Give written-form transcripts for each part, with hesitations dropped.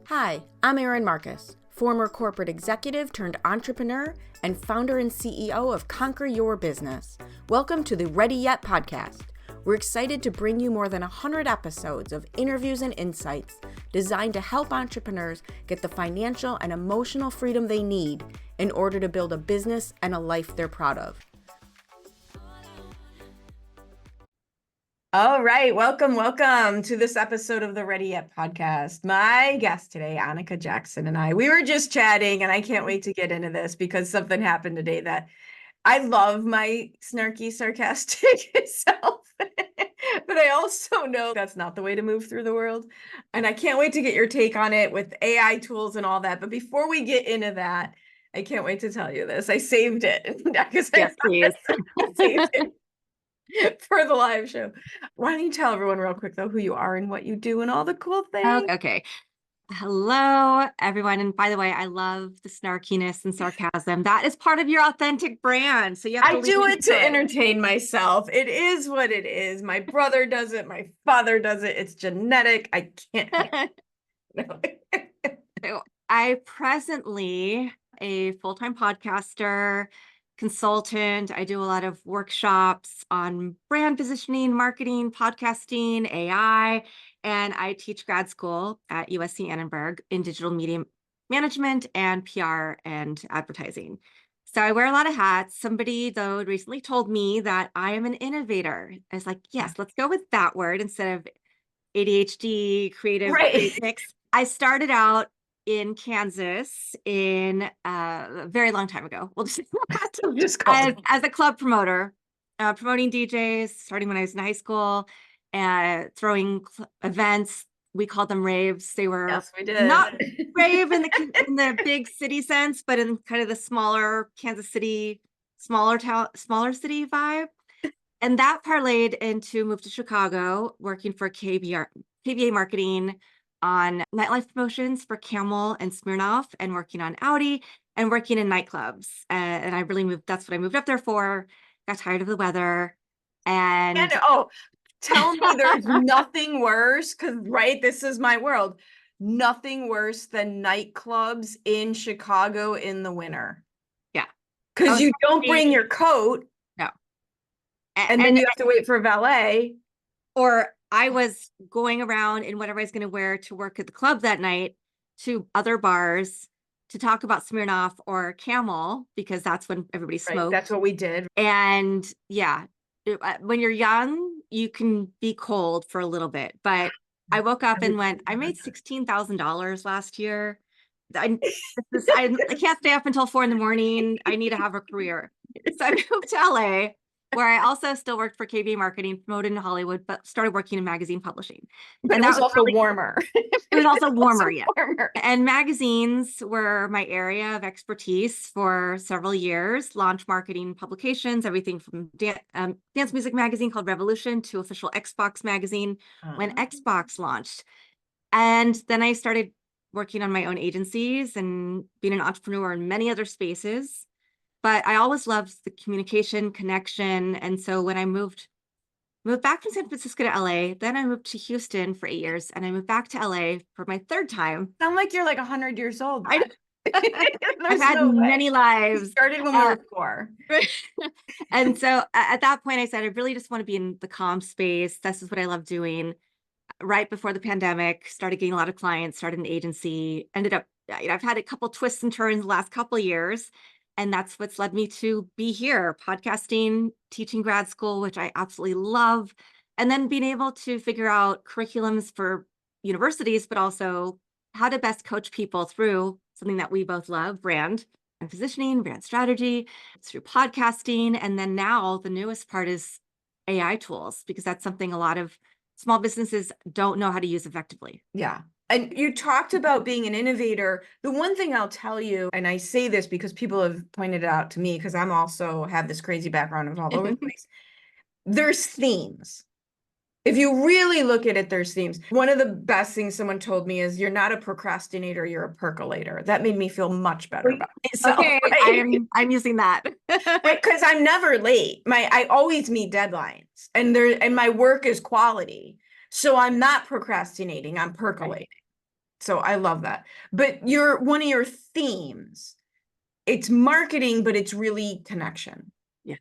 Hi, I'm Erin Marcus, former corporate executive turned entrepreneur and founder and CEO of Conquer Your Business. Welcome to the Ready Yet podcast. We're excited to bring you more than 100 episodes of interviews and insights designed to help entrepreneurs get the financial and emotional freedom they need in order to build a business and a life they're proud of. All right, welcome to this episode of the Ready Yet podcast. My guest today, Anika Jackson, and we were just chatting, and I can't wait to get into this because something happened today that I love my snarky, sarcastic self, but I also know that's not the way to move through the world. And I can't wait to get your take on it with AI tools and all that. But before we get into that, I can't wait to tell you this. I saved it. Yes, please. I saved it for the live show. Why don't you tell everyone real quick, though, who you are and what you do and all the cool things? Okay. Hello, everyone. And by the way, I love the snarkiness and sarcasm. That is part of your authentic brand. So you have to do it to entertain myself. It is what it is. My brother does it. My father does it. It's genetic. I can't. So I presently a full-time podcaster, consultant. I do a lot of workshops on brand positioning, marketing, podcasting, AI, and I teach grad school at USC Annenberg in digital media management and PR and advertising. So I wear a lot of hats. Somebody, though, recently told me that I am an innovator. I was like, yes, let's go with that word instead of ADHD, creative mix. I started out in Kansas in a very long time ago. We'll just as a club promoter, promoting DJs, starting when I was in high school, throwing events. We called them raves. They were not rave in the big city sense, but in kind of the smaller Kansas City, smaller city vibe. And that parlayed into move to Chicago, working for KBA Marketing on nightlife promotions for Camel and Smirnoff, and working on Audi and working in nightclubs. And I really moved. That's what I moved up there for. Got tired of the weather. And tell me there's nothing worse, because this is my world. Nothing worse than nightclubs in Chicago in the winter. Yeah. Because you don't bring your coat. No. And then you have to wait for valet. Or I was going around in whatever I was going to wear to work at the club that night to other bars to talk about Smirnoff or Camel, because that's when everybody smoked. Right, that's what we did. And yeah, when you're young, you can be cold for a little bit. But I woke up and went, I made $16,000 last year. I can't stay up until 4 a.m. I need to have a career. So I moved to LA, where I also still worked for KBA Marketing, promoted in Hollywood, but started working in magazine publishing. And that was also warmer. It was also warmer, yeah. And magazines were my area of expertise for several years. Launch marketing publications, everything from dance music magazine called Revolution to official Xbox magazine when Xbox launched. And then I started working on my own agencies and being an entrepreneur in many other spaces. But I always loved the communication, connection. And so when I moved back from San Francisco to LA, then I moved to Houston for 8 years, and I moved back to LA for my third time. Sound like you're like 100 years old. I've had many lives. We started when we were 4. And so at that point, I said, I really just want to be in the comm space. This is what I love doing. Right before the pandemic, started getting a lot of clients, started an agency, ended up, I've had a couple twists and turns the last couple of years. And that's what's led me to be here, podcasting, teaching grad school, which I absolutely love. And then being able to figure out curriculums for universities, but also how to best coach people through something that we both love, brand and positioning, brand strategy, through podcasting. And then now the newest part is AI tools, because that's something a lot of small businesses don't know how to use effectively. Yeah. And you talked about being an innovator. The one thing I'll tell you, and I say this because people have pointed it out to me, because I'm also have this crazy background of all over the place. There's themes. If you really look at it, there's themes. One of the best things someone told me is, you're not a procrastinator, you're a percolator. That made me feel much better about myself. Okay, right? I'm using that. Because I'm never late. I always meet deadlines, and my work is quality. So I'm not procrastinating, I'm percolating. So I love that. But one of your themes, it's marketing, but it's really connection. Yeah.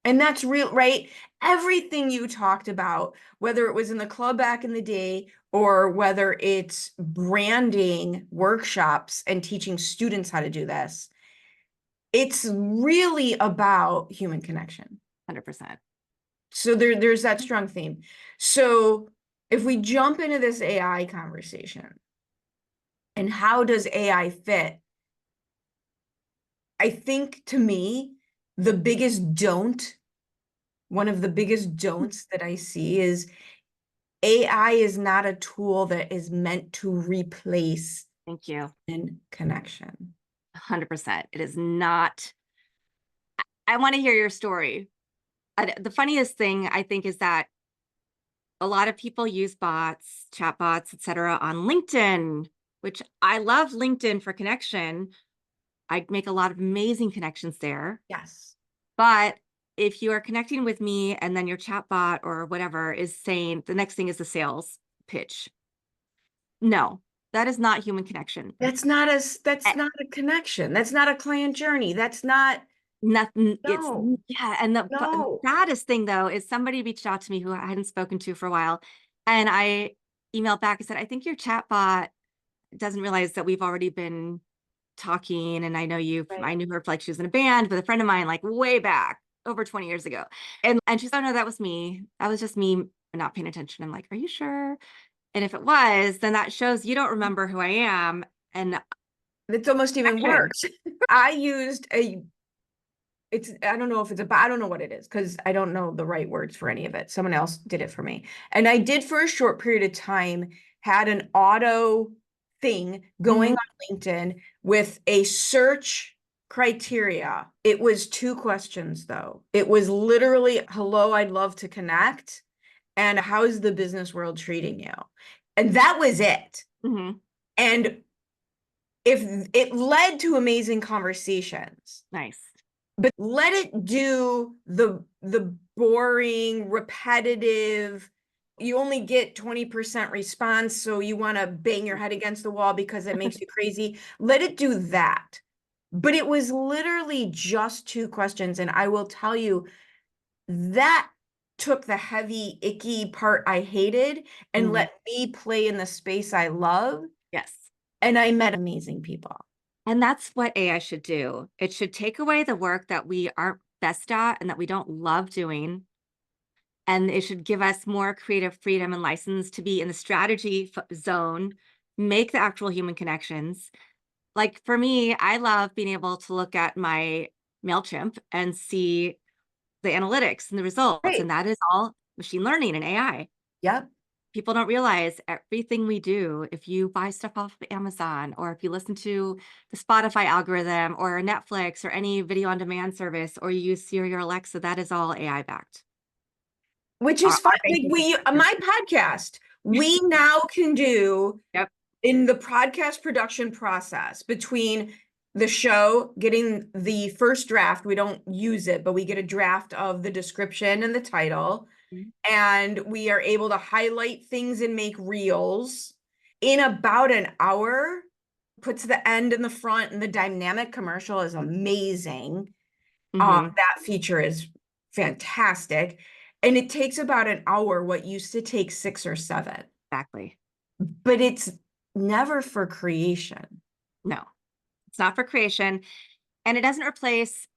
And that's real, right? Everything you talked about, whether it was in the club back in the day or whether it's branding workshops and teaching students how to do this, it's really about human connection. 100%. So there's that strong theme. So if we jump into this AI conversation and how does AI fit? I think to me, the biggest don't, one of the biggest don'ts that I see is AI is not a tool that is meant to replace Thank you. in connection. 100%. It is not. I want to hear your story. The funniest thing I think is that a lot of people use bots, chat bots, etc., on LinkedIn, which I love LinkedIn for connection. I make a lot of amazing connections there. Yes. But if you are connecting with me and then your chat bot or whatever is saying the next thing is the sales pitch, no, that is not human connection. That's not Eh, that's not a connection. That's not a client journey. That's not, Nothing. It's no, yeah. And the no. saddest thing though is somebody reached out to me who I hadn't spoken to for a while, and I emailed back and said, I think your chat bot doesn't realize that we've already been talking, and I know you. Right. I knew her like she was in a band with a friend of mine, like way back over 20 years ago, and she's, oh no, that was me. That was just me not paying attention. I'm like, are you sure? And if it was, then that shows you don't remember who I am. And It's almost even action. worse. I used I don't know if it's I don't know what it is because I don't know the right words for any of it. Someone else did it for me. And I did for a short period of time, had an auto thing going Mhm. on LinkedIn with a search criteria. It was two questions though. It was literally, hello, I'd love to connect. And how's the business world treating you? And that was it. Mhm. And if it led to amazing conversations, Nice. but let it do the boring, repetitive, you only get 20% response, so you want to bang your head against the wall because it makes you crazy. Let it do that. But it was literally just two questions. And I will tell you, that took the heavy, icky part I hated and Mhm. let me play in the space I love. Yes. And I met amazing people. And that's what AI should do. It should take away the work that we aren't best at and that we don't love doing. And it should give us more creative freedom and license to be in the strategy zone, make the actual human connections. Like for me, I love being able to look at my MailChimp and see the analytics and the results. Great. And that is all machine learning and AI. Yep. People don't realize everything we do, if you buy stuff off of Amazon or if you listen to the Spotify algorithm or Netflix or any video on demand service or you use Siri or Alexa, that is all AI backed. Which Our, is fine. our Like banking system. my podcast, we now can do Yep. in the podcast production process between the show, getting the first draft, we don't use it, but we get a draft of the description and the title, Mhm. and we are able to highlight things and make reels in about an hour. Puts the end in the front, and the dynamic commercial is amazing. Mhm. That feature is fantastic. And it takes about an hour, what used to take 6 or 7. Exactly. But it's never for creation. No, it's not for creation. And it doesn't replace,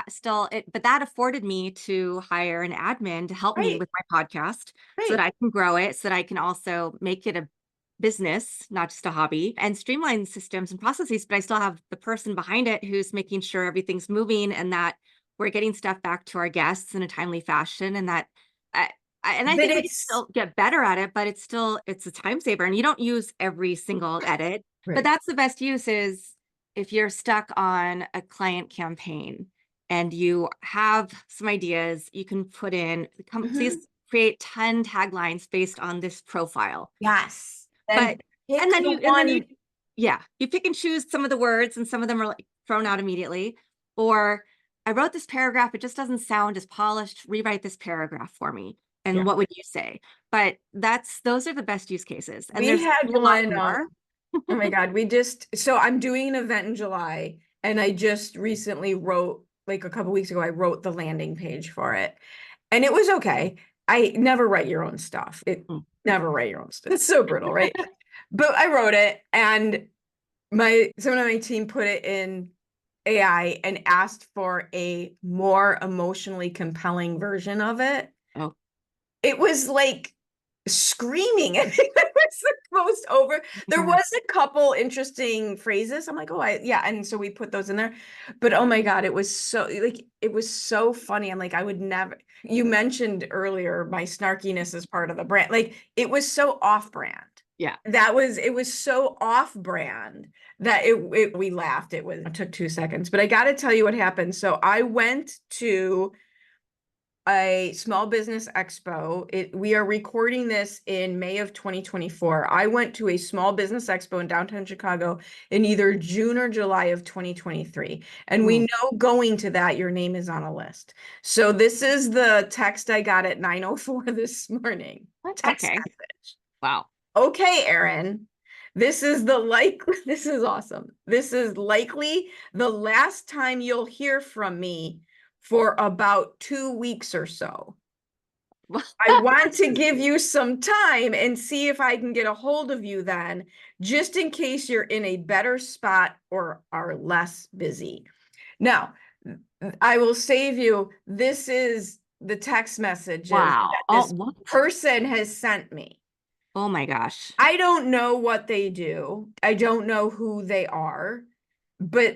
still, but that afforded me to hire an admin to help me Right, with my podcast so that right. I can grow it, so that I can also make it a business, not just a hobby, and streamline systems and processes. But I still have the person behind it who's making sure everything's moving and that we're getting stuff back to our guests in a timely fashion. And that, I, I But think we can it's still get better at it, but it's a time saver. And you don't use every single edit, but right. that's the best use is if you're stuck on a client campaign and you have some ideas, you can put in, Mhm. please create 10 taglines based on this profile. Yes. But, Then pick and then the you, one. yeah, you pick and choose some of the words and some of them are like thrown out immediately. Or I wrote this paragraph, it just doesn't sound as polished. Rewrite this paragraph for me. Yeah. And what would you say? But those are the best use cases. And We there's had a lot one, more. Oh my God, so I'm doing an event in July and I just recently wrote, like a couple weeks ago, I wrote the landing page for it. And it was okay. I never write your own stuff. Mm. Never write your own stuff. It's so brutal, right? But I wrote it and someone on my team put it in AI and asked for a more emotionally compelling version of it. Oh. It was like screaming. I think that was the most over. There Yeah. was a couple interesting phrases. I'm like, oh, yeah. And so we put those in there. But oh my God, it was so funny. I'm like, I would never, you mentioned earlier my snarkiness is part of the brand. Like it was so off brand. Yeah. It was so off brand that we laughed. It took 2 seconds, but I got to tell you what happened. So I went to a small business expo. We are recording this in May of 2024. I went to a small business expo in downtown Chicago in either June or July of 2023. And we Mm. know going to that, your name is on a list. So this is the text I got at 9:04 this morning. What? Text Okay. message. Wow. Okay, Erin. This is awesome. This is likely the last time you'll hear from me for about 2 weeks or so. I want to give you some time and see if I can get a hold of you then, just in case you're in a better spot or are less busy. Now, I will save you. This is the text messages Wow. that Oh, this what? person has sent me. Oh my gosh. I don't know what they do. I don't know who they are, but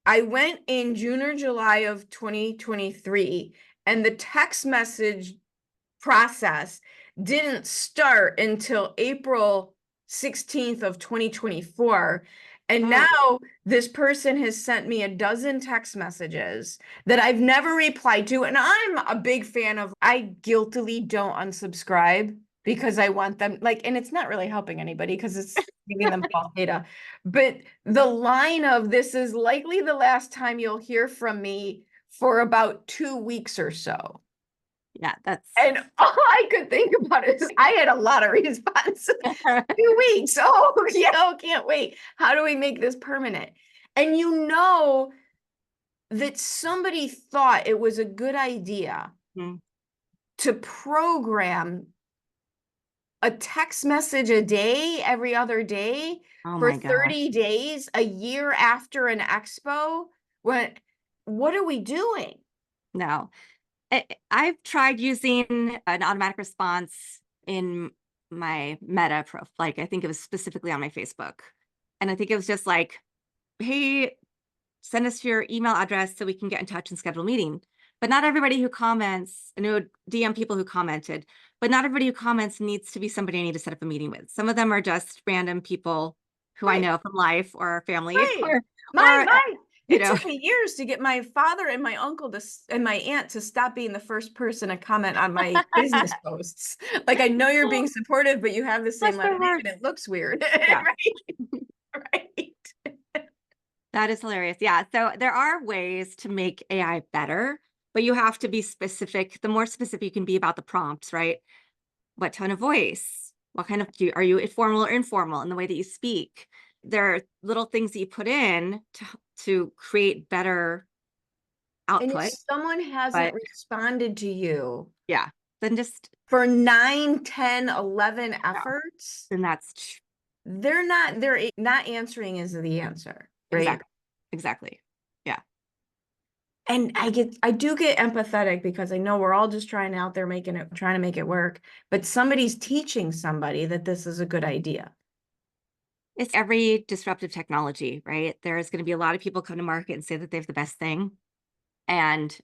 I went in June or July of 2023, and the text message process didn't start until April 16th of 2024. And Oh, now this person has sent me a dozen text messages that I've never replied to. And I'm a big fan of, I guiltily don't unsubscribe because I want them like, and it's not really helping anybody because it's giving them false data. But the line of this is likely the last time you'll hear from me for about 2 weeks or so. yeah, that's And all I could think about is I had a lot of responses. 2 weeks. Oh, yeah, oh, can't wait. How do we make this permanent? And you know that somebody thought it was a good idea Mm. to program a text message a day, every other day Oh for my gosh. 30 days, a year after an expo. What are we doing? No. I've tried using an automatic response in my Meta profile. Like I think it was specifically on my Facebook. And I think it was just like, hey, send us your email address so we can get in touch and schedule a meeting. But not everybody who comments, and it would DM people who commented, but not everybody who comments needs to be somebody I need to set up a meeting with. Some of them are just random people who I Right. know from life or family Right. or you It know, took me years to get my father and my uncle and my aunt to stop being the first person to comment on my business posts. Like, I know you're being supportive, but you have the same bless last their name hearts. and it looks weird. Yeah. Right. Right. That is hilarious. Yeah. So there are ways to make AI better, but you have to be specific. The more specific you can be about the prompts, right? What tone of voice? What kind of are you formal or informal in the way that you speak? There are little things that you put in to create better And if output. someone hasn't But responded to you yeah, then just for 9, 10, 11 yeah, efforts, then that's they're not answering is the answer, right? exactly, exactly. Yeah. And I do get empathetic because I know we're all just trying out there trying to make it work, but somebody's teaching somebody that this is a good idea. It's every disruptive technology, right? There's going to be a lot of people come to market and say that they have the best thing. And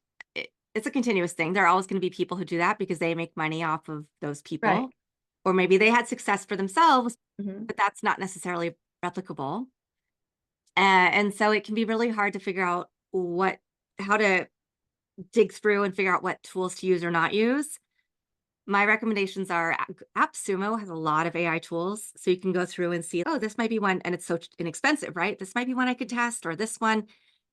it's a continuous thing. There are always going to be people who do that because they make money off of those Right. people. Or maybe they had success for themselves, Mhm. but that's not necessarily replicable. And so it can be really hard to figure out how to dig through and figure out what tools to use or not use. My recommendations are AppSumo has a lot of AI tools. So you can go through and see, oh, this might be one, and it's so inexpensive, right? This might be one I could test, or this one,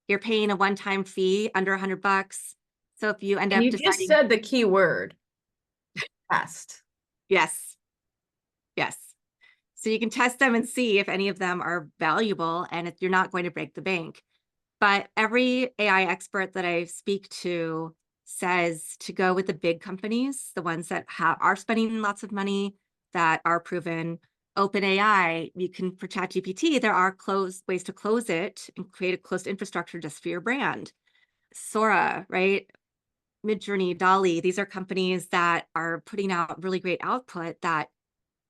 you're paying a one-time fee under $100. So if you end And up you just deciding, said the key word, test. yes, yes. So you can test them and see if any of them are valuable and if you're not going to break the bank. But every AI expert that I speak to says to go with the big companies, the ones that are spending lots of money, that are proven. OpenAI, you can, for ChatGPT, there are closed ways to close it and create a closed infrastructure just for your brand. Sora, right? Midjourney, Dolly, these are companies that are putting out really great output that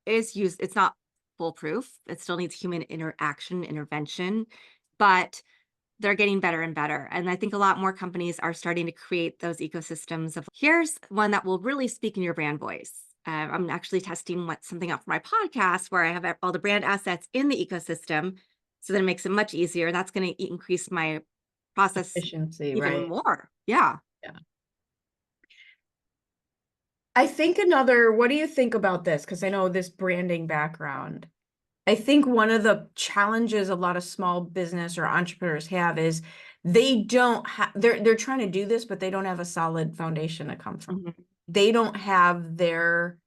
is used. It's not foolproof. It still needs human interaction, intervention, but they're getting better and better. And I think a lot more companies are starting to create those ecosystems of, here's one that will really speak in your brand voice. I'm actually testing something out for my podcast where I have all the brand assets in the ecosystem. So that it makes it much easier. And that's going to increase my process Efficiency, even right? more. Yeah. Yeah. I think what do you think about this? Because I know this branding background. I think one of the challenges a lot of small business or entrepreneurs have is they don't have, they're trying to do this, but they don't have a solid foundation to come from. Mm-hmm. They don't have they're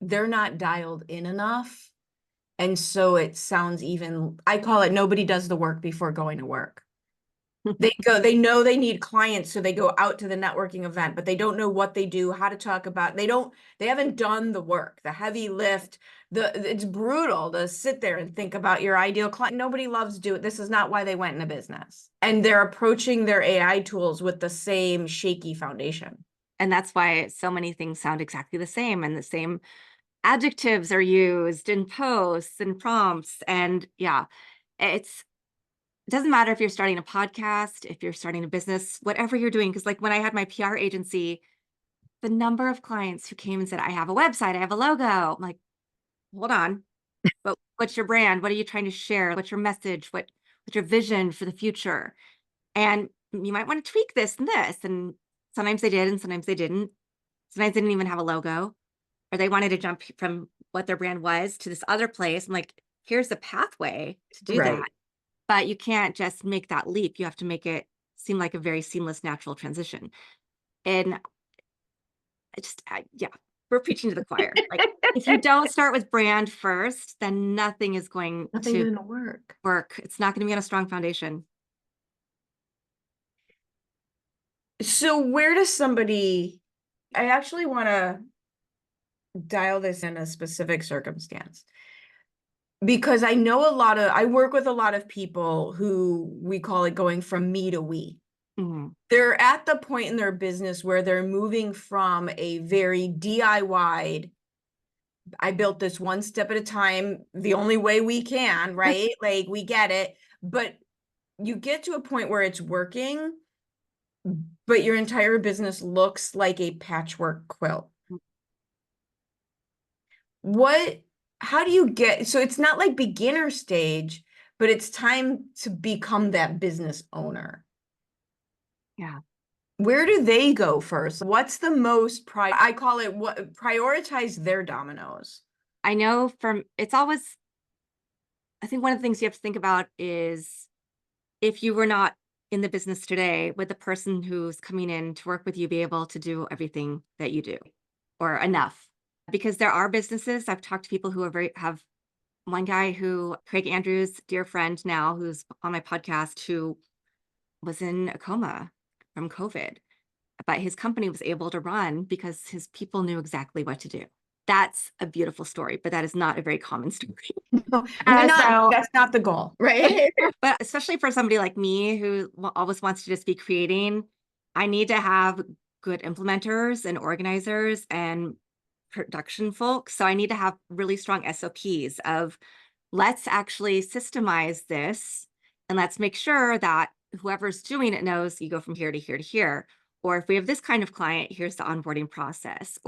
not dialed in enough. And so it sounds I call it nobody does the work before going to work. They know they need clients, so they go out to the networking event, but they don't know what they do, how to talk about. They haven't done the work, the heavy lift. It's brutal to sit there and think about your ideal client. Nobody loves doing this. Is not why they went into business. And they're approaching their AI tools with the same shaky foundation. And that's why so many things sound exactly the same, and the same adjectives are used in posts and prompts. And yeah, it doesn't matter if you're starting a podcast, if you're starting a business, whatever you're doing. Because like when I had my PR agency, the number of clients who came and said, I have a website, I have a logo. I'm like, hold on, but what's your brand? What are you trying to share? What's your message? What's your vision for the future? And you might want to tweak this and this. And sometimes they did, and sometimes they didn't. Sometimes they didn't even have a logo, or they wanted to jump from what their brand was to this other place. I'm like, here's the pathway to do Right. that. But you can't just make that leap. You have to make it seem like a very seamless, natural transition. And yeah, we're preaching to the choir. Like, if you don't start with brand first, then nothing is going Nothing's to gonna work. work. It's not going to be on a strong foundation. So where does I actually want to dial this in a specific circumstance because I work with a lot of people who we call it going from me to we. Mhm. They're at the point in their business where they're moving from a very DIY, I built this one step at a time, the only way we can, right? Like we get it, but you get to a point where it's working, but your entire business looks like a patchwork quilt. How do you so it's not like beginner stage, but it's time to become that business owner. Yeah. Where do they go first? What's the most I call it prioritize their dominoes. I know it's always, I think one of the things you have to think about is if you were not in the business today, would the person who's coming in to work with you be able to do everything that you do or enough? Because there are businesses, I've talked to people who have one guy Craig Andrews, dear friend now, who's on my podcast, who was in a coma from COVID, but his company was able to run because his people knew exactly what to do. That's a beautiful story, but that is not a very common story. That's not the goal, right? But especially for somebody like me who always wants to just be creating, I need to have good implementers and organizers and production folks. So I need to have really strong SOPs of, let's actually systemize this and let's make sure that whoever's doing it knows you go from here to here to here. Or if we have this kind of client, here's the onboarding process.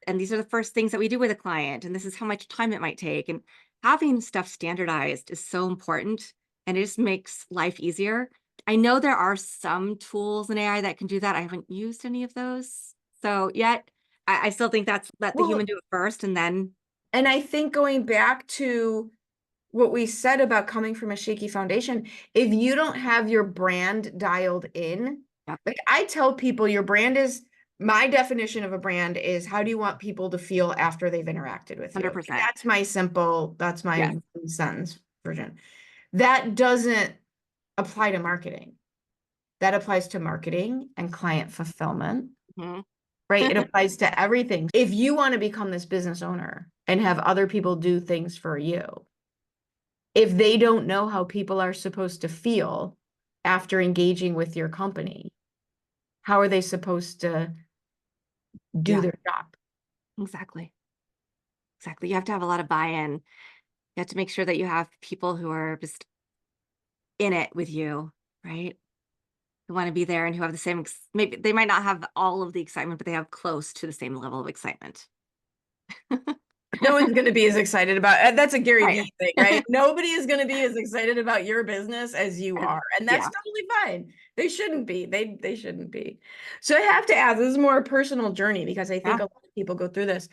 And these are the first things that we do with a client. And this is how much time it might take. And having stuff standardized is so important. And it just makes life easier. I know there are some tools in AI that can do that. I haven't used any of those. So yet I still think let the human do it first and then. And I think going back to what we said about coming from a shaky foundation, if you don't have your brand dialed in, Yep. like I tell people, your brand is my definition of a brand is, how do you want people to feel after they've interacted with you? 100%. That's my Yes. sentence version. That doesn't apply to marketing. That applies to marketing and client fulfillment, Mhm. right? It applies to everything. If you want to become this business owner and have other people do things for you, if they don't know how people are supposed to feel after engaging with your company, how are they supposed to do Yeah, their job? exactly. Exactly. You have to have a lot of buy-in. You have to make sure that you have people who are just in it with you, right? Who want to be there and who have the same, maybe they might not have all of the excitement, but they have close to the same level of excitement. No one's going to be as excited about that's a Gary Right. Vee thing, right? Nobody is going to be as excited about your business as you are. And that's Yeah. totally fine. They shouldn't be. They shouldn't be. So I have to ask, this is more a personal journey because I think Yeah. a lot of people go through this.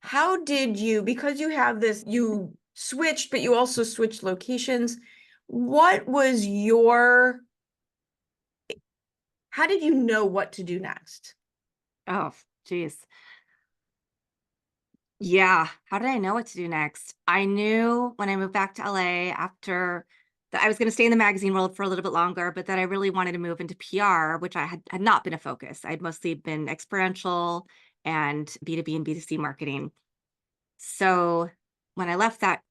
How did you, because you have this, you switched, but you also switched locations. What was your, how did you know what to do next? Oh, geez. Yeah. How did I know what to do next? I knew when I moved back to LA after that I was going to stay in the magazine world for a little bit longer, but that I really wanted to move into PR, which had not been a focus. I'd mostly been experiential and B2B and B2C marketing. So when I left that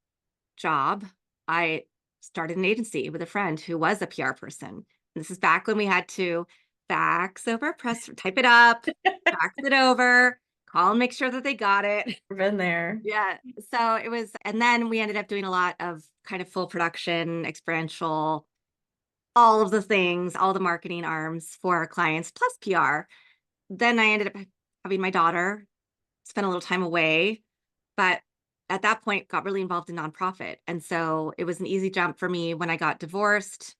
job, I started an agency with a friend who was a PR person. And this is back when we had to fax over press, type it up, fax it over, call and make sure that they got it. Been there. Yeah. So it was, and then we ended up doing a lot of kind of full production, experiential, all of the things, all the marketing arms for our clients, plus PR. Then I ended up having my daughter, spent a little time away, but at that point got really involved in nonprofit. And so it was an easy jump for me when I got divorced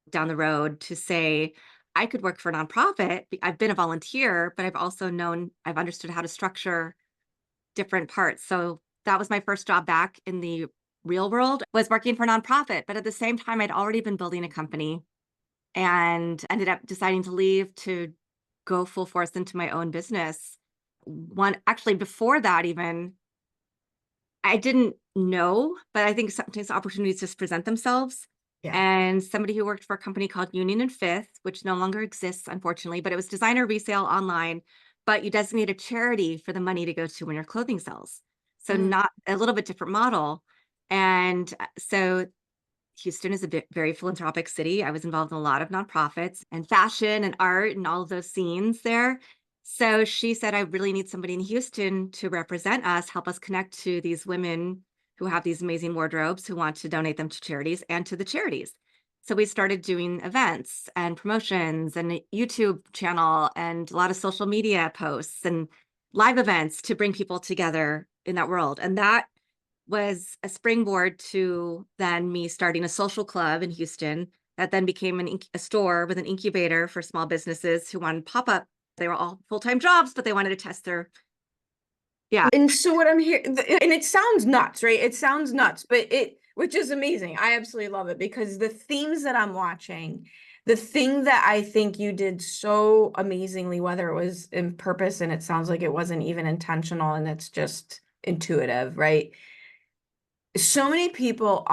down the road to say, I could work for a nonprofit. I've been a volunteer, but I've understood how to structure different parts. So that was my first job back in the real world, was working for a nonprofit. But at the same time, I'd already been building a company and ended up deciding to leave to go full force into my own business. One actually before that, even I didn't know, but I think sometimes opportunities just present themselves. Yeah. And somebody who worked for a company called Union and Fifth, which no longer exists, unfortunately, but it was designer resale online, but you designate a charity for the money to go to when your clothing sells. So Mm. not a little bit different model. And so Houston is a very philanthropic city. I was involved in a lot of nonprofits and fashion and art and all of those scenes there. So she said, I really need somebody in Houston to represent us, help us connect to these women who have these amazing wardrobes, who want to donate them to charities and to the charities. So we started doing events and promotions and a YouTube channel and a lot of social media posts and live events to bring people together in that world. And that was a springboard to then me starting a social club in Houston that then became a store with an incubator for small businesses who wanted pop up. They were all full-time jobs, but they wanted to test their, yeah. And so what I'm hearing, and it sounds nuts, right? It sounds nuts, but which is amazing. I absolutely love it because the themes that I'm watching, the thing that I think you did so amazingly, whether it was in purpose and it sounds like it wasn't even intentional and it's just intuitive, right? So many people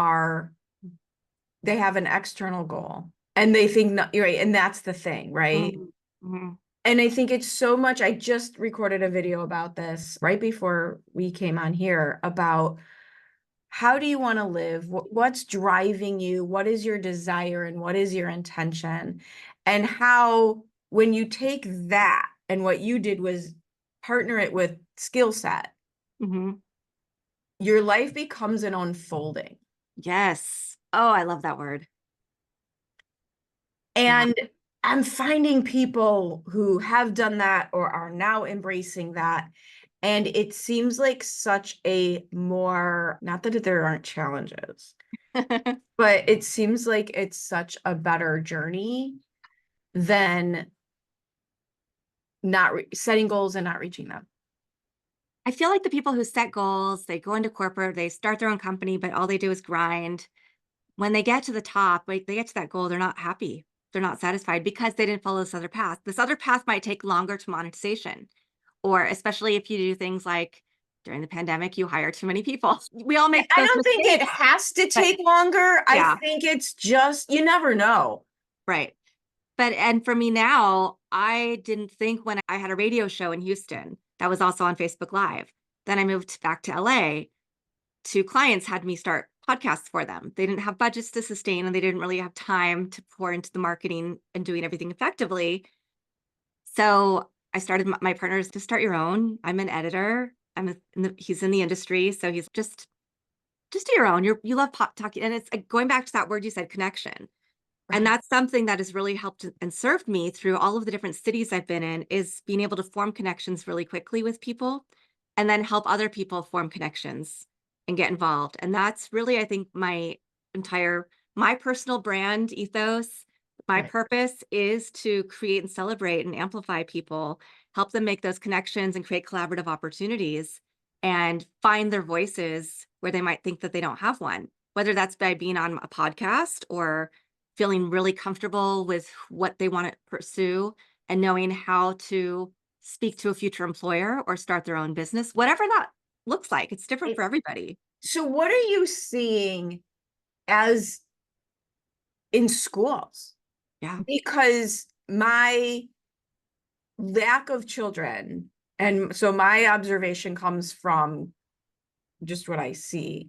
they have an external goal and they think, not, right? And that's the thing, right? Mm-hmm. And I think it's so much. I just recorded a video about this right before we came on here about how do you want to live? What's driving you? What is your desire and what is your intention? And how, when you take that and what you did was partner it with skill set, Mm-hmm. your life becomes an unfolding. Yes. Oh, I love that word. Yeah. And I'm finding people who have done that or are now embracing that. And it seems like such a more, not that there aren't challenges, but it seems like it's such a better journey than not setting goals and not reaching them. I feel like the people who set goals, they go into corporate, they start their own company, but all they do is grind. When they get to the top, like they get to that goal, they're not happy. they're not satisfied because they didn't follow this other path. This other path might take longer to monetization, or especially if you do things like during the pandemic, you hire too many people. We all make I those don't think it mistakes. has to But take longer. I yeah, think it's just, you never know. right. But and for me now, I didn't think when I had a radio show in Houston that was also on Facebook Live. Then I moved back to LA. To clients had me start podcasts for them. They didn't have budgets to sustain and they didn't really have time to pour into the marketing and doing everything effectively. So I started my partners to start your own. I'm an editor. He's in the industry, so he's just do your own. You love talking, and it's going back to that word you said, connection. And Right. that's something that has really helped and served me through all of the different cities I've been in, is being able to form connections really quickly with people and then help other people form connections and get involved. And that's really, I think, my personal brand ethos, my Right. purpose is to create and celebrate and amplify people, help them make those connections and create collaborative opportunities and find their voices where they might think that they don't have one, whether that's by being on a podcast or feeling really comfortable with what they want to pursue and knowing how to speak to a future employer or start their own business, whatever that looks like. It's different for everybody. So what are you seeing as in schools? Yeah. Because my lack of children, and so my observation comes from just what I see.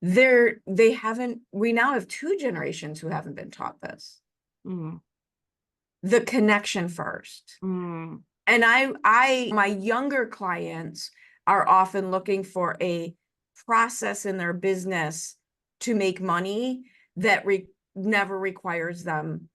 They haven't, we now have two generations who haven't been taught this. Mm, The connection first. mm, And my younger clients are often looking for a process in their business to make money that never requires them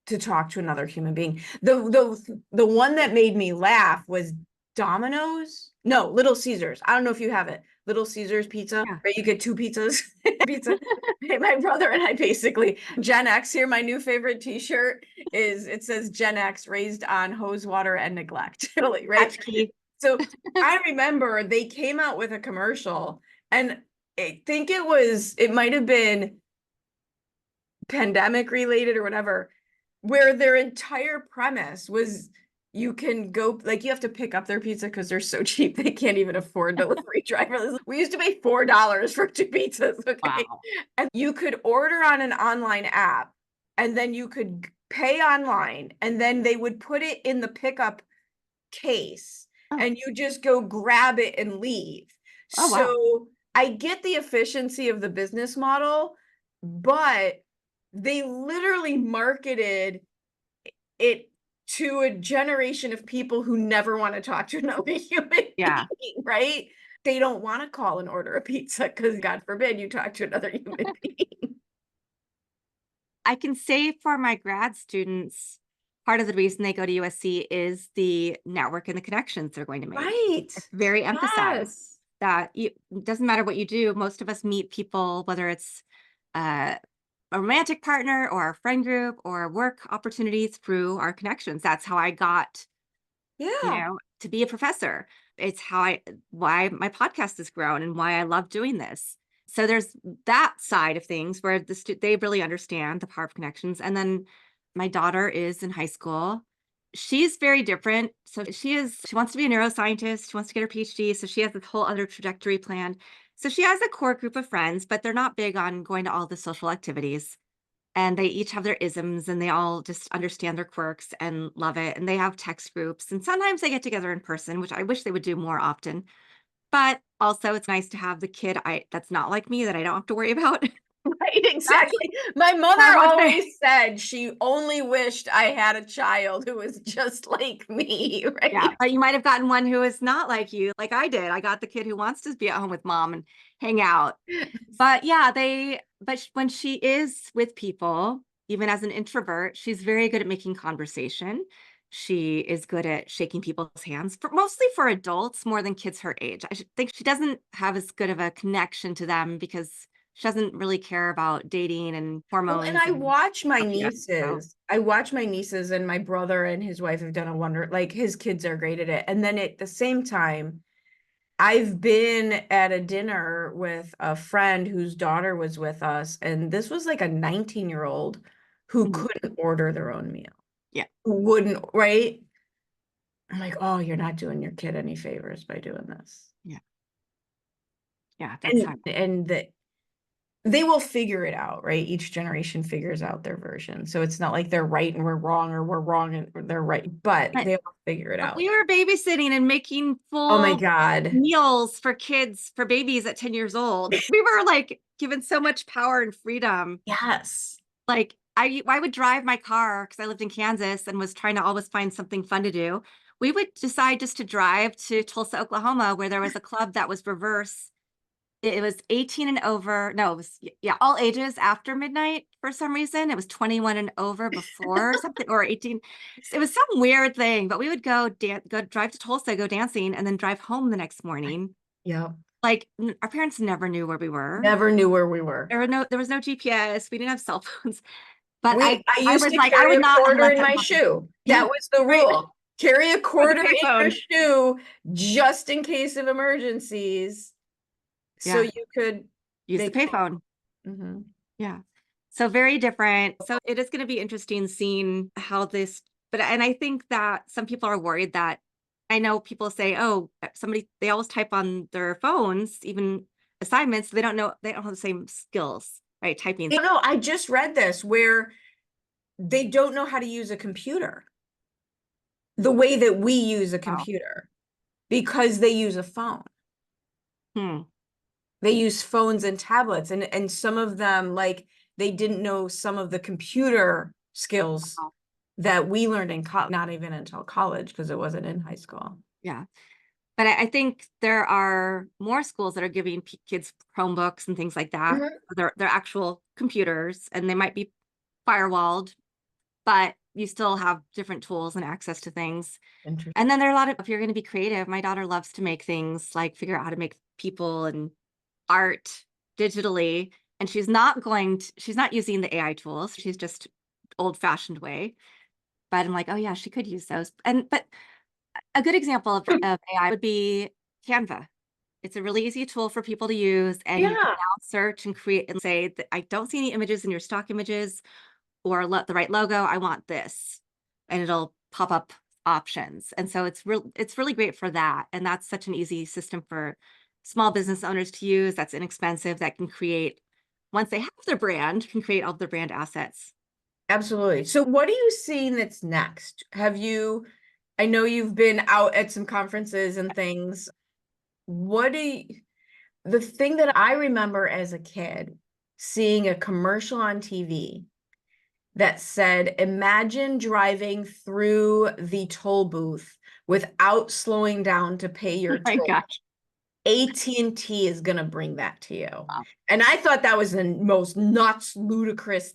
to talk to another human being. The one that made me laugh was Domino's. No, Little Caesars. I don't know if you have it. Little Caesars pizza, yeah. right? You get two pizzas. Pizza. My brother and I basically, Gen X here, my new favorite t-shirt is, it says Gen X raised on hose water and neglect. Really, right? That's key. So I remember they came out with a commercial, and I think it might have been pandemic related or whatever, where their entire premise was you can go, like, you have to pick up their pizza because they're so cheap they can't even afford delivery drivers. We used to pay $4 for two pizzas, okay? Wow. And you could order on an online app, and then you could pay online, and then they would put it in the pickup case, Oh, and you just go grab it and leave. oh, wow. So I get the efficiency of the business model, but they literally marketed it to a generation of people who never want to talk to another human Yeah. being, right? They don't want to call and order a pizza because God forbid you talk to another human being. I can say for my grad students, part of the reason they go to USC is the network and the connections they're going to make. Right. It's very emphasized Yes. that it doesn't matter what you do. Most of us meet people, whether it's uh, a romantic partner or a friend group or work opportunities, through our connections. That's how I got, Yeah. to be a professor. It's why my podcast has grown and why I love doing this. So there's that side of things where they really understand the power of connections. And then my daughter is in high school. She's very different. So she wants to be a neuroscientist. She wants to get her PhD. So she has this whole other trajectory planned. So she has a core group of friends, but they're not big on going to all the social activities, and they each have their isms and they all just understand their quirks and love it. And they have text groups, and sometimes they get together in person, which I wish they would do more often. But also it's nice to have the kid that's not like me, that I don't have to worry about. Right, That's exactly. My mother part of what's nice. always said she only wished I had a child who was just like me, Yeah, right? but you might have gotten one who is not like you, like I did. I got the kid who wants to be at home with mom and hang out. But yeah, when she is with people, even as an introvert, she's very good at making conversation. She is good at shaking people's hands, mostly for adults more than kids her age. Think she doesn't have as good of a connection to them because she doesn't really care about dating and Well, and hormones and stuff yet. So I watch my nieces, and my brother and his wife have done a wonder, like his kids are great at it. And then at the same time, I've been at a dinner with a friend whose daughter was with us, and this was like a 19-year-old who Mhm. couldn't order their own meal, Yeah. who wouldn't, right? I'm like, oh, you're not doing your kid any favors by doing this. Yeah. Yeah. That's how. And that they will figure it out, right? Each generation figures out their version. So it's not like they're right and we're wrong, or we're wrong and they're right, but But they'll figure it but out. we were babysitting and making Oh my full God. meals for kids, for babies at 10 years old. We were like given so much power and freedom. Yes. Like I would drive my car because I lived in Kansas and was trying to always find something fun to do. We would decide just to drive to Tulsa, Oklahoma, where there was a club that was reverse. It was 18 and over. No, it was, yeah, all ages after midnight for some reason. It was 21 and over before something, or 18. It was some weird thing, but we would go drive to Tulsa, go dancing, and then drive home the next morning. Yeah. Like our parents never knew where we were. Never knew where we were. There was no GPS. We didn't have cell phones. But I I used was to like, I carry would a not quarter let in that my happen. shoe. Yeah, That was the right. rule. Carry a Or the quarter in your payphone. shoe just in case of emergencies. So Yeah, you could use the make. payphone. Mm-hmm. Yeah. So very different. So it is going to be interesting seeing how this, but, and I think that some people are worried that I know people say, oh, they always type on their phones, even assignments. They don't know, they don't have the same skills, right? Typing. No, I just read this where they don't know how to use a computer the way that we use a Wow. computer because they use a phone. Hmm. They use phones and tablets, and some of them, like, they didn't know some of the computer skills Wow. that we learned in college, not even until college because it wasn't in high school. Yeah. But I think there are more schools that are giving kids Chromebooks and things like that. Mhm. They're actual computers and they might be firewalled, but you still have different tools and access to things. Interesting. And then there are a lot of, if you're going to be creative, my daughter loves to make things, like figure out how to make people and art digitally. And she's not using the AI tools. She's just old fashioned way. But I'm like, oh yeah, she could use those. But a good example of AI would be Canva. It's a really easy tool for people to use, and you can Yeah. now search and create and say that I don't see any images in your stock images or the right logo. I want this, and it'll pop up options. And so it's really great for that. And that's such an easy system for small business owners to use. That's inexpensive. That can create, once they have their brand, can create all their brand assets. Absolutely. So what are you seeing that's next? I know you've been out at some conferences and things. What do you, the thing that I remember as a kid, seeing a commercial on TV that said, imagine driving through the toll booth without slowing down to pay Oh your my toll. gosh. AT&T is going to bring that to you. Wow. And I thought that was the most nuts, ludicrous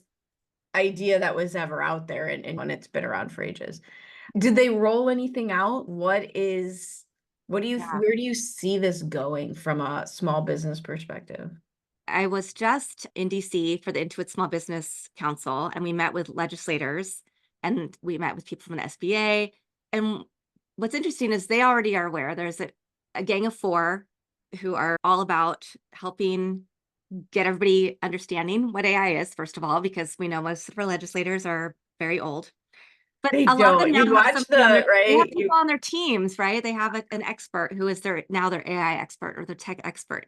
idea that was ever out there, and it's been around for ages. Did they roll anything out? Yeah. Where do you see this going from a small business perspective? I was just in DC for the Intuit Small Business Council, and we met with legislators and we met with people from the SBA. And what's interesting is they already are aware. There's a gang of four who are all about helping get everybody understanding what AI is, first of all, because we know most of our legislators are very old. But They a lot of them don't. now You have watch somebody on the, they have right? people on their teams, right? They have an expert who is now their AI expert or their tech expert.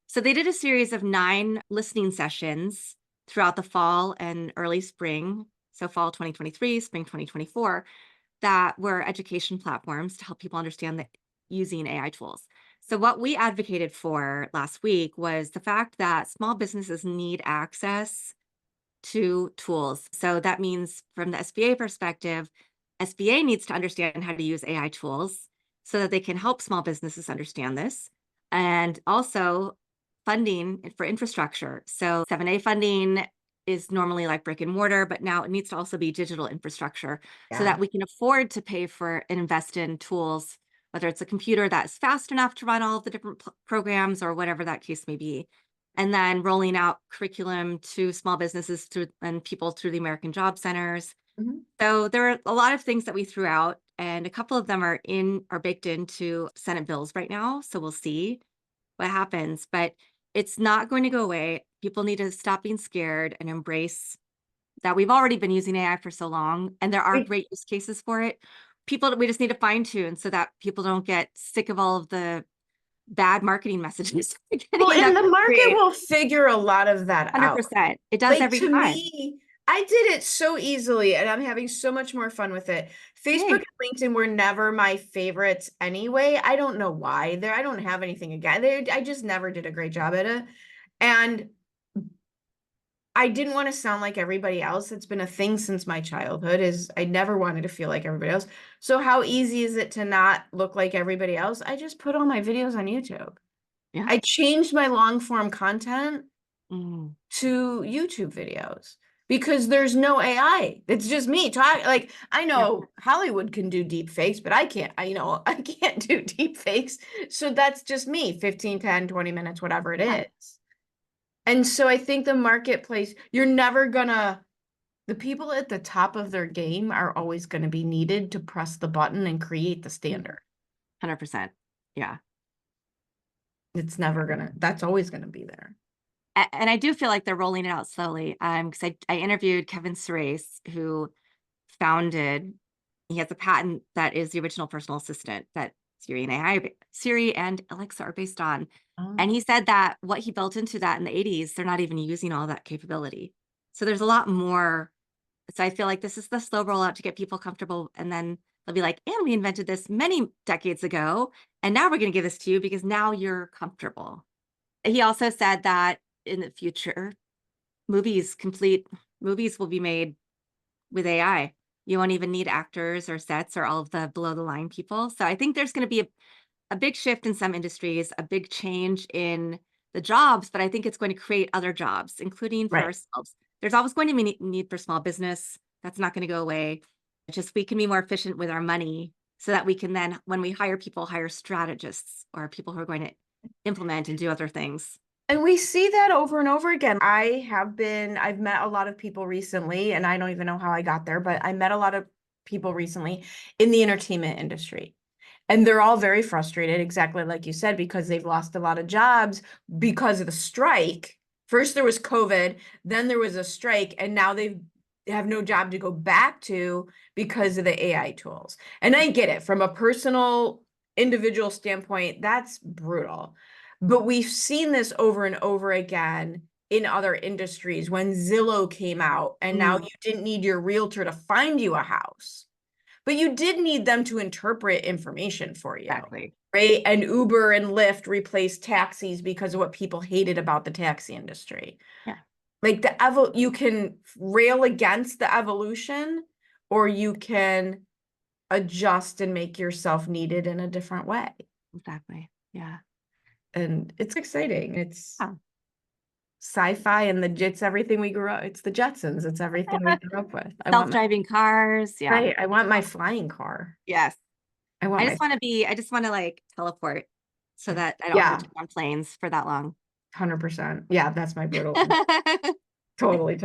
So they did a series of 9 listening sessions throughout the fall and early spring. So fall 2023, spring 2024, that were education platforms to help people understand that using AI tools. So what we advocated for last week was the fact that small businesses need access to tools. So that means from the SBA perspective, SBA needs to understand how to use AI tools so that they can help small businesses understand this. And also funding for infrastructure. So 7A funding is normally like brick and mortar, but now it needs to also be digital infrastructure so Yeah. that we can afford to pay for and invest in tools, whether it's a computer that's fast enough to run all of the different programs or whatever that case may be. And then rolling out curriculum to small businesses and people through the American Job Centers. Mhm. So there are a lot of things that we threw out, and a couple of them are baked into Senate bills right now. So we'll see what happens, but it's not going to go away. People need to stop being scared and embrace that we've already been using AI for so long, and there are great use cases for it. We just need to fine tune so that people don't get sick of all of the bad marketing messages. Well, and the market will figure a lot of that out. 100%. It does every to time. me, I did it so easily and I'm having so much more fun with it. Facebook and LinkedIn were never my favorites anyway. I don't know why. I don't have anything again. I just never did a great job at it. And I didn't want to sound like everybody else. It's been a thing since my childhood is I never wanted to feel like everybody else. So how easy is it to not look like everybody else? I just put all my videos on YouTube. Yeah. I changed my long form content Mm. to YouTube videos because there's no AI. It's just me talking. Like I know Hollywood can do deep fakes, but I can't, I can't do deep fakes. So that's just me, 15, 10, 20 minutes, whatever it is. And so I think the marketplace, the people at the top of their game are always going to be needed to press the button and create the standard. 100%. Yeah. That's always going to be there. And I do feel like they're rolling it out slowly. Because I interviewed Kevin Surace, who he has a patent that is the original personal assistant that Siri and Alexa are based on. And he said that what he built into that in the 80s, they're not even using all that capability. So there's a lot more. So I feel like this is the slow rollout to get people comfortable. And then they'll be like, and we invented this many decades ago. And now we're going to give this to you because now you're comfortable. He also said that in the future, complete movies will be made with AI. You won't even need actors or sets or all of the below the line people. So I think there's going to be a big shift in some industries, a big change in the jobs, but I think it's going to create other jobs, including for ourselves. There's always going to be need for small business. That's not going to go away. It's just we can be more efficient with our money so that we can then, when we hire people, hire strategists or people who are going to implement and do other things. And we see that over and over again. I've met a lot of people recently, and I don't even know how I got there, but I met a lot of people recently in the entertainment industry. And they're all very frustrated, exactly like you said, because they've lost a lot of jobs because of the strike. First there was COVID, then there was a strike, and now they have no job to go back to because of the AI tools. And I get it from a personal, individual standpoint, that's brutal. But we've seen this over and over again in other industries when Zillow came out, and now you didn't need your realtor to find you a house. But you did need them to interpret information for you. Exactly. Right? And Uber and Lyft replaced taxis because of what people hated about the taxi industry. Yeah. Like you can rail against the evolution, or you can adjust and make yourself needed in a different way. Exactly. Yeah. And it's exciting. It's sci-fi and it's everything we grew up. It's the Jetsons. It's everything we grew up with. Self-driving cars. Yeah. Right. I want my flying car. Yes. I just want to like teleport so that I don't have to get on planes for that long. 100%. Yeah, that's my brutal. Totally.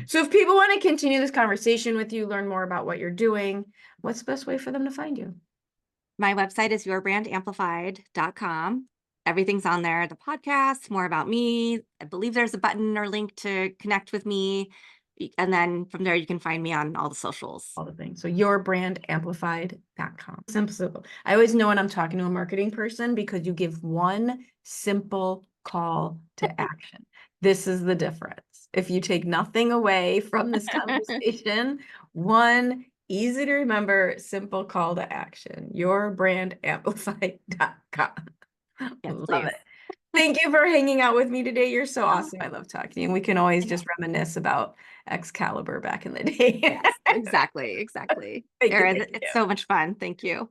So if people want to continue this conversation with you, learn more about what you're doing, what's the best way for them to find you? My website is yourbrangamplified.com. Everything's on there. The podcast, more about me. I believe there's a button or link to connect with me. And then from there, you can find me on all the socials. All the things. So yourbrangamplified.com. Simple. I always know when I'm talking to a marketing person because you give one simple call to action. This is the difference. If you take nothing away from this conversation, one easy to remember, simple call to action. Yourbrangamplified.com. Yes, Love it. Thank you for hanging out with me today. You're so awesome. I love talking to you. And we can always just reminisce about Excalibur back in the day. Yes, exactly. Erin, it's so much fun. Thank you.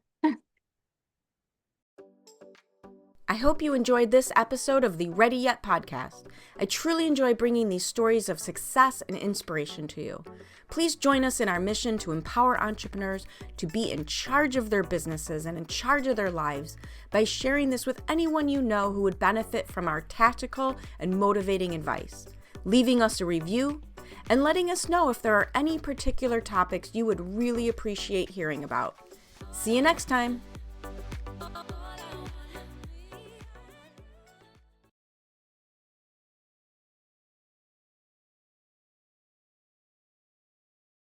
I hope you enjoyed this episode of the Ready Yet podcast. I truly enjoy bringing these stories of success and inspiration to you. Please join us in our mission to empower entrepreneurs to be in charge of their businesses and in charge of their lives by sharing this with anyone you know who would benefit from our tactical and motivating advice, leaving us a review, and letting us know if there are any particular topics you would really appreciate hearing about. See you next time.